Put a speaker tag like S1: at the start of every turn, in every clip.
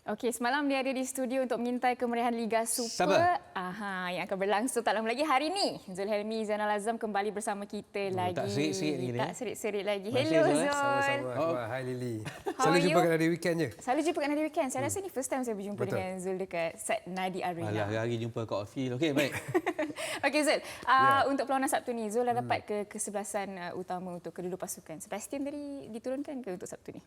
S1: Okey, semalam dia ada di studio untuk mengintai kemeriahan Liga Super.
S2: Sabar.
S1: Yang akan berlangsung tak lama lagi hari ini. Zulhelmi Zainal Azam kembali bersama kita lagi.
S2: Tak serik-serik lagi
S1: Tak serik-serik lagi.
S2: Masih,
S1: Hello
S2: Zul,
S1: Zul.
S2: Sama-sama.
S3: Hai Lily.
S1: How
S3: Selalu
S1: are
S3: jumpa
S1: you?
S3: kan hari weekend je.
S1: Selalu jumpa kat Nadi Weekend. Saya rasa ni first time saya berjumpa
S3: Betul.
S1: dengan Zul dekat set Nadi Arena.
S2: Alah, hari jumpa kat outfield. Okey, baik.
S1: Okey Zul, untuk perlawanan Sabtu ni, Zul dah dapat kesebelasan utama untuk kedua-dua pasukan. Sebastian tadi diturunkan ke untuk Sabtu ni?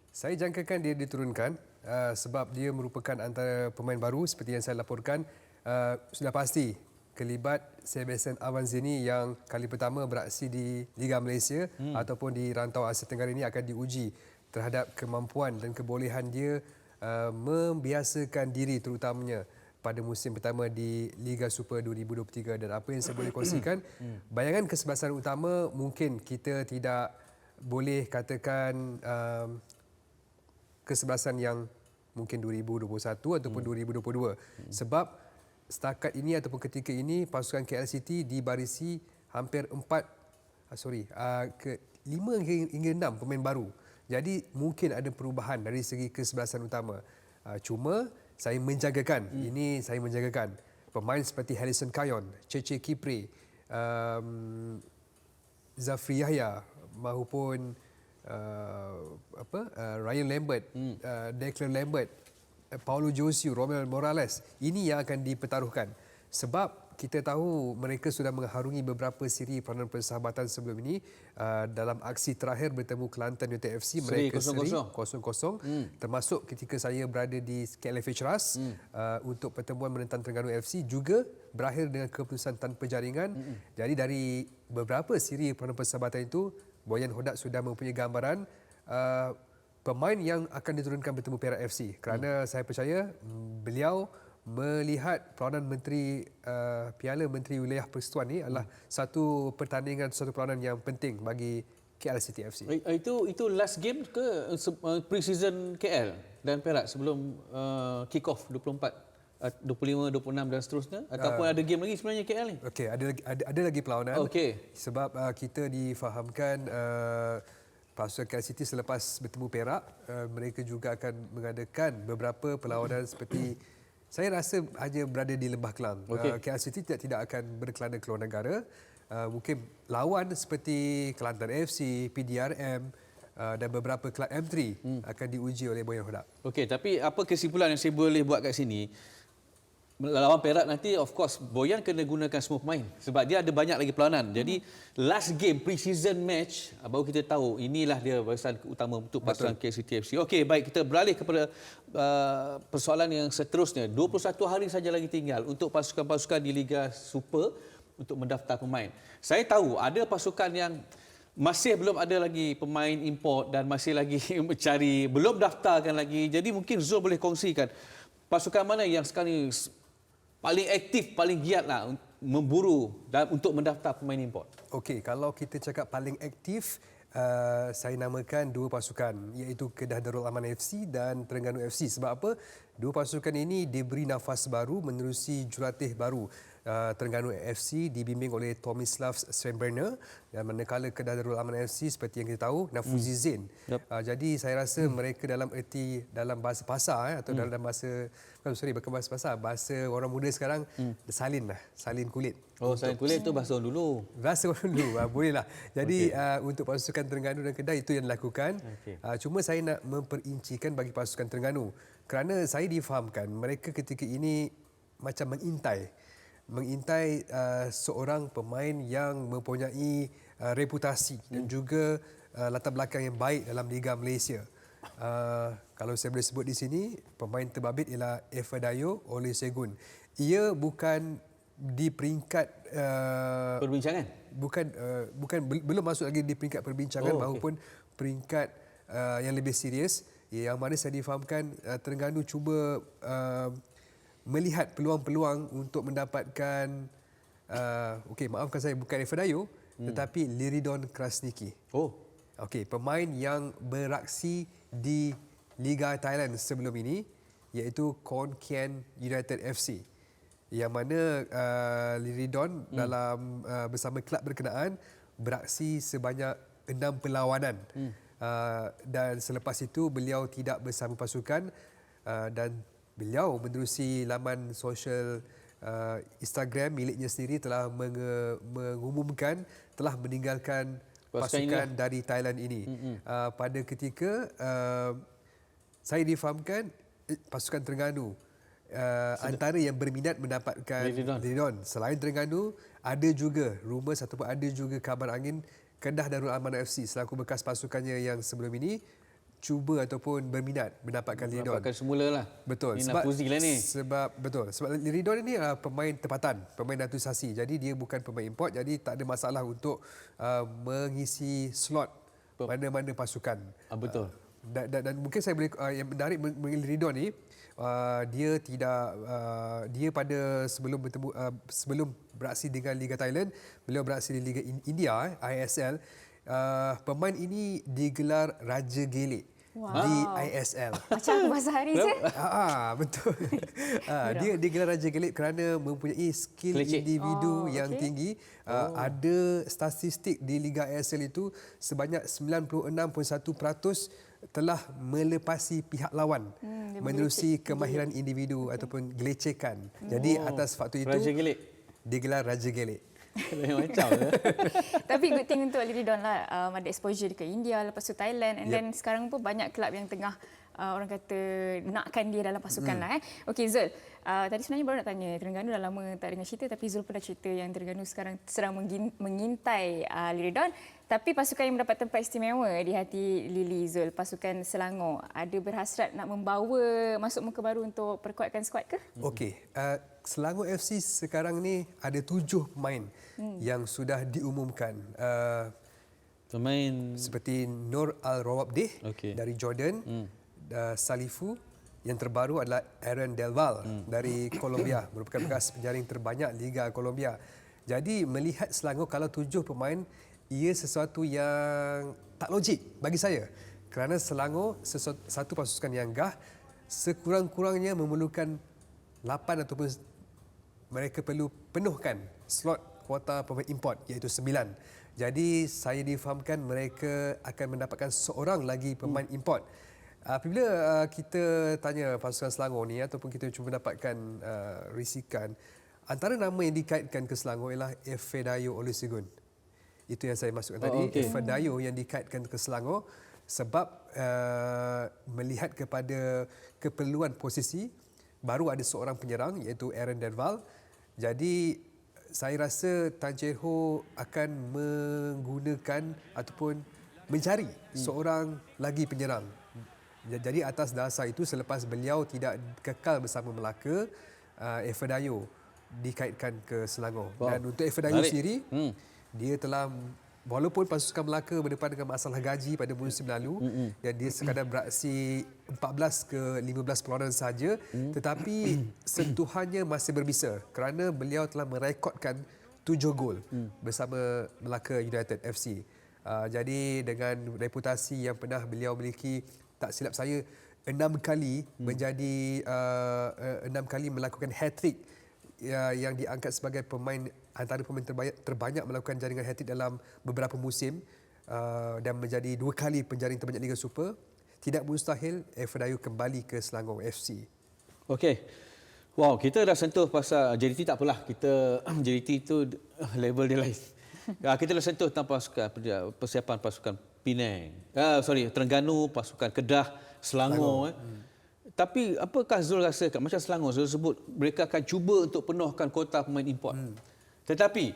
S3: Saya jangkakan dia diturunkan sebab dia merupakan antara pemain baru seperti yang saya laporkan. Sudah pasti kelibat Sebastian Avanzini yang kali pertama beraksi di Liga Malaysia ataupun di rantau Asia Tenggara ini akan diuji terhadap kemampuan dan kebolehan dia membiasakan diri terutamanya pada musim pertama di Liga Super 2023. Dan apa yang saya boleh kongsikan, bayangan kesebelasan utama mungkin kita tidak boleh katakan kesebelasan yang mungkin 2021 ataupun 2022. Sebab setakat ini ataupun ketika ini pasukan KL City dibarisi hampir 5 hingga 6 pemain baru. Jadi mungkin ada perubahan dari segi kesebelasan utama. Cuma saya menjagakan, ini saya menjagakan pemain seperti Harrison Kayon, Cece Kipre, Zafri Yahya maupun Ryan Lambert, Declan Lambert, Paulo Josio, Romel Morales. Ini yang akan dipertaruhkan. Sebab kita tahu mereka sudah mengharungi beberapa siri peranan persahabatan sebelum ini. Dalam aksi terakhir bertemu Kelantan United FC, mereka seri 0-0. Termasuk ketika saya berada di KLFH Ras untuk pertemuan menentang Terengganu FC juga berakhir dengan keputusan tanpa jaringan. Jadi dari beberapa siri peranan persahabatan itu, Boyan Hodak sudah mempunyai gambaran pemain yang akan diturunkan bertemu Perak FC kerana saya percaya beliau melihat peranan Menteri Piala Menteri Wilayah Persekutuan ini adalah satu pertandingan, satu peranan yang penting bagi KL City FC.
S2: Itu last game ke pre-season KL dan Perak sebelum kick-off 24? 25, 26 dan seterusnya ataupun ada game lagi sebenarnya KL ni?
S3: Okey, ada lagi perlawanan.
S2: Okey.
S3: Sebab kita difahamkan pasukan KL City selepas bertemu Perak, mereka juga akan mengadakan beberapa perlawanan seperti saya rasa hanya berada di Lembah Kelang. KL City tidak akan berkelana keluar negara. Mungkin lawan seperti Kelantan FC, PDRM dan beberapa kelab M3 akan diuji oleh Boyan Hodak.
S2: Okey, tapi apa kesimpulan yang saya boleh buat kat sini? Lawan Perak nanti of course Boyan kena gunakan semua pemain sebab dia ada banyak lagi perlawanan. Jadi last game pre-season match baru kita tahu inilah dia barisan utama untuk pasukan KCT FC. Okey, baik, kita beralih kepada persoalan yang seterusnya. 21 hari saja lagi tinggal untuk pasukan-pasukan di Liga Super untuk mendaftar pemain. Saya tahu ada pasukan yang masih belum ada lagi pemain import dan masih lagi mencari, belum daftarkan lagi. Jadi mungkin Zul boleh kongsikan pasukan mana yang sekarang paling aktif, paling giatlah memburu dan untuk mendaftar pemain import.
S3: Okey, kalau kita cakap paling aktif, saya namakan dua pasukan iaitu Kedah Darul Aman FC dan Terengganu FC. Sebab apa? Dua pasukan ini diberi nafas baru menerusi jurulatih baru. Terengganu FC dibimbing oleh Tomislav Svenberner dan manakala Kedah Darul Aman FC seperti yang kita tahu Nafuzi Zain. Jadi saya rasa mereka dalam erti dalam bahasa pasar atau dalam bahasa bukan bahasa pasar, bahasa orang muda sekarang salin kulit.
S2: Oh, salin kulit itu bahasa orang dulu.
S3: Bahasa orang dulu, bolehlah. Jadi untuk pasukan Terengganu dan Kedah itu yang dilakukan. Cuma saya nak memperincikan bagi pasukan Terengganu kerana saya difahamkan mereka ketika ini macam mengintai seorang pemain yang mempunyai reputasi dan juga latar belakang yang baik dalam Liga Malaysia. Kalau saya boleh sebut di sini, pemain terbabit ialah Efadayo Olusegun. Ia bukan di peringkat
S2: perbincangan.
S3: Belum masuk lagi di peringkat perbincangan maupun peringkat yang lebih serius. Yang mana saya difahamkan Terengganu cuba melihat peluang-peluang untuk mendapatkan maafkan saya, bukan Efadayo tetapi Liridon Krasniki. Pemain yang beraksi di Liga Thailand sebelum ini iaitu Khon Kaen United FC. Yang mana Liridon dalam bersama kelab berkenaan beraksi sebanyak 6 perlawanan. Dan selepas itu beliau tidak bersama pasukan. dan beliau menerusi laman sosial Instagram miliknya sendiri telah mengumumkan telah meninggalkan pasukan dari Thailand ini. Pada ketika saya difahamkan pasukan Terengganu antara yang berminat mendapatkan Liridon. Selain Terengganu, ada juga rumours ataupun ada juga kabar angin Kedah Darul Amanah FC selaku bekas pasukannya yang sebelum ini cuba ataupun berminat mendapatkan Liridon.
S2: Dapatkan semula lah.
S3: Betul.
S2: Ini Nafuzi lah ni.
S3: Sebab Liridon ini pemain tempatan, pemain naturalisasi. Jadi dia bukan pemain import, jadi tak ada masalah untuk mengisi slot mana-mana pasukan.
S2: Betul.
S3: Dan mungkin saya boleh yang menarik mengenai Liridon ni, dia pada sebelum beraksi dengan Liga Thailand, beliau beraksi di Liga India ISL. Pemain ini digelar Raja Gelik di ISL.
S1: Macam aku bahasa hari je.
S3: Betul. Dia digelar Raja Gelik kerana mempunyai skill individu yang tinggi. Ada statistik di Liga ISL itu sebanyak 96.1% telah melepasi pihak lawan menerusi kemahiran individu ataupun gelecekan. Jadi atas faktor itu
S2: Raja Gelik
S3: digelar Raja Gelik.
S2: Macam
S1: Tapi good thing untuk Liridon lah. Ada exposure ke India, lepas tu Thailand. And then sekarang pun banyak kelab yang tengah orang kata nakkan dia dalam pasukan lah. Okey Zul, tadi sebenarnya baru nak tanya, Terengganu dah lama tak dengar cerita, tapi Zul pernah cerita yang Terengganu sekarang sedang mengintai Liridon. Tapi pasukan yang mendapat tempat istimewa di hati Lily, Zul, pasukan Selangor, ada berhasrat nak membawa masuk muka baru untuk perkuatkan skuad ke?
S3: Okey, Selangor FC sekarang ni ada 7 pemain yang sudah diumumkan.
S2: Pemain
S3: Seperti Nur Al-Rawabdeh dari Jordan, Salifu, yang terbaru adalah Aaron Delval dari Colombia, merupakan bekas penjaring terbanyak Liga Colombia. Jadi melihat Selangor kalau 7 pemain, ia sesuatu yang tak logik bagi saya. Kerana Selangor satu pasukan yang gah, sekurang-kurangnya memerlukan 8 ataupun mereka perlu penuhkan slot kuota pemain import iaitu 9. Jadi saya difahamkan mereka akan mendapatkan seorang lagi pemain import. Apabila kita tanya pasukan Selangor ni ataupun kita cuba dapatkan risikan, antara nama yang dikaitkan ke Selangor ialah Efedayo Olusegun. Itu yang saya masukkan tadi, Efedayo yang dikaitkan ke Selangor sebab melihat kepada keperluan posisi, baru ada seorang penyerang iaitu Aaron Delval. Jadi saya rasa Tan Chee Ho akan menggunakan ataupun mencari seorang lagi penyerang. Jadi atas dasar itu, selepas beliau tidak kekal bersama Melaka, Efedayo dikaitkan ke Selangor. Dan untuk Efedayo sendiri, dia telah, walaupun pasukan Melaka berdepan dengan masalah gaji pada musim lalu, dan dia sekadar beraksi 14 ke 15 perlawanan sahaja, tetapi sentuhannya masih berbisa kerana beliau telah merekodkan 7 gol bersama Melaka United FC. Jadi dengan reputasi yang pernah beliau miliki, tak silap saya 6 kali menjadi 6 kali melakukan hat-trick yang diangkat sebagai antara pemain terbanyak melakukan jaringan hat-trick dalam beberapa musim, dan menjadi 2 kali penjaring terbanyak Liga Super. Tidak mustahil Efedayo kembali ke Selangor FC.
S2: Okey. Wow, kita dah sentuh pasal JDT, tak apalah. Kita JDT itu level dia lain. Kita dah sentuh tentang persiapan pasukan Penang. Terengganu, pasukan Kedah, Selangor. Tapi apakah Zul rasakan, macam Selangor Zul sebut mereka akan cuba untuk penuhkan kuota pemain import. Tetapi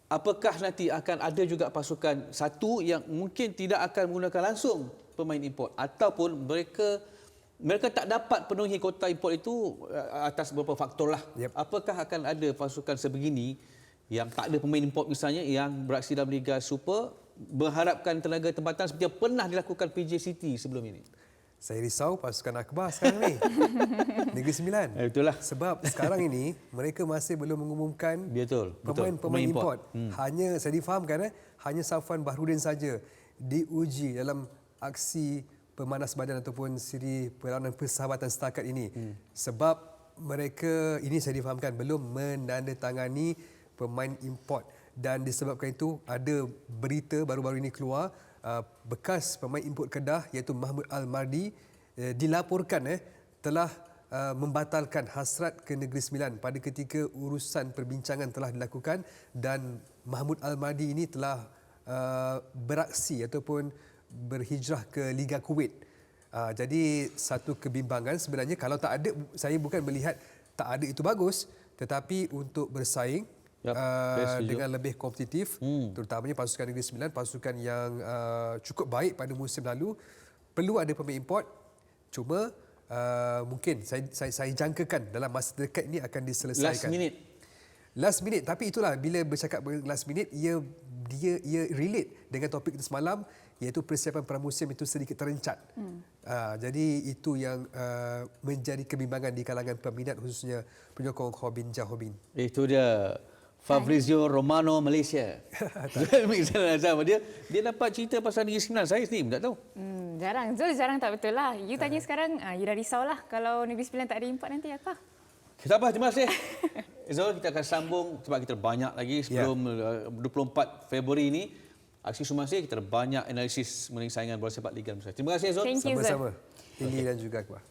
S2: apakah nanti akan ada juga pasukan satu yang mungkin tidak akan menggunakan langsung pemain import, ataupun mereka tak dapat penuhi kuota import itu atas beberapa faktor lah. Apakah akan ada pasukan sebegini yang tak ada pemain import misalnya, yang beraksi dalam Liga Super, berharapkan tenaga tempatan seperti yang pernah dilakukan PJ City sebelum ini?
S3: Saya risau pasukan Akbar sekarang ni. Negeri Sembilan.
S2: Itulah.
S3: Sebab sekarang ini mereka masih belum mengumumkan pemain import. Hanya saya difahamkan hanya Safwan Bahrudin saja diuji dalam aksi pemanas badan ataupun siri perlawanan persahabatan setakat ini. Sebab mereka, ini saya difahamkan, belum menandatangani pemain import. Dan disebabkan itu ada berita baru-baru ini keluar, bekas pemain import Kedah iaitu Mahmud Al-Mardi dilaporkan telah membatalkan hasrat ke Negeri Sembilan pada ketika urusan perbincangan telah dilakukan dan Mahmud Al-Mahdi ini telah beraksi ataupun berhijrah ke Liga Kuwait. Jadi satu kebimbangan sebenarnya, kalau tak ada, saya bukan melihat tak ada itu bagus, tetapi untuk bersaing dengan lebih kompetitif, terutamanya pasukan Negeri Sembilan, pasukan yang cukup baik pada musim lalu, perlu ada pemain import. Cuma mungkin saya jangkakan dalam masa dekat ini akan diselesaikan. Last minute, tapi itulah bila bercakap last minute, ia relate dengan topik kita semalam, iaitu persiapan pramusim itu sedikit terencat. Jadi itu yang menjadi kebimbangan di kalangan peminat, khususnya penyokong Hobin Jahobin.
S2: Itu dia Fabrizio Romano, Malaysia. dia dapat cerita pasal Negeri Sembilan. Saya sendiri tak tahu.
S1: Jarang. Zul jarang tak betul lah. You tanya sekarang, you dah risau lah kalau Negeri Sembilan tak ada import nanti apa?
S2: Tak apa, terima kasih. Zul, kita akan sambung sebab kita banyak lagi sebelum 24 Februari ini. Aksi Sumasih, kita ada banyak analisis mengenai saingan bola sepak Liga Malaysia. Terima kasih Zul.
S1: Thank you, Zul.
S3: Sama-sama. Tinggi dan juga Akbar.